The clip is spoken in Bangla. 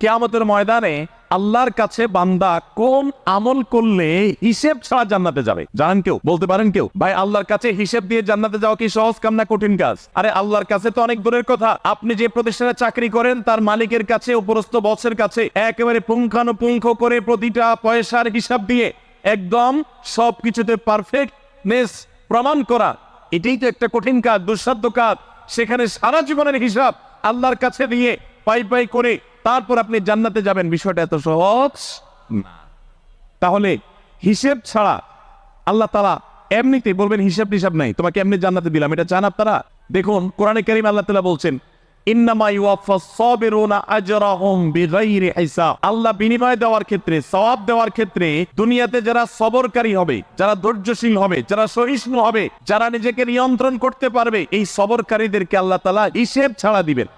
কিয়ামতের ময়দানে আল্লাহর কাছে বান্দা কোন আমল করলে হিসেব ছাড়া জান্নাতে যাবে? জানেন কেউ? বলতে পারেন কেউ? ভাই, আল্লাহর কাছে হিসেব দিয়ে জান্নাতে যাওয়া কি সহজ কাম না কঠিন কাজ? আরে আল্লাহর কাছে তো অনেক দূরের কথা। আপনি যে প্রতিষ্ঠানে চাকরি করেন তার মালিকের কাছে, উপরস্থ বসের কাছে একেবারে পুঙ্খানুপুঙ্খ করে প্রতিটা পয়সার হিসাব দিয়ে একদম সবকিছুতে পারফেক্টনেস প্রমাণ করা, এটাই তো একটা কঠিন কাজ, দুঃসাধ্য কাজ। সেখানে সারা জীবনের হিসাব আল্লাহর কাছে দিয়ে পাই পাই করে তারপর আপনি জান্নাতে যাবেন, বিষয়টা এত সহজ না। তাহলে হিসেব ছাড়া আল্লাহ তাআলা এমনিতেই বলবেন হিসাব টিসাব নাই, তোমাকে এমনি জান্নাতে দিলাম, এটা চান আপনারা? দেখুন কোরআনে কারীম আল্লাহ তাআলা বলছেন, ইন্নামা ইউওয়াফাস সাবিরুনা আজরাহুম বিগাইরি হিসাব। আল্লাহ বিনিময় দেওয়ার ক্ষেত্রে, সওয়াব দেওয়ার ক্ষেত্রে দুনিয়াতে যারা সবরকারী হবে, যারা ধৈর্যশীল হবে, যারা সহিষ্ণু হবে, যারা নিজেকে নিয়ন্ত্রণ করতে পারবে, এই সবরকারীদেরকে আল্লাহ তাআলা হিসেব ছাড়া দিবেন।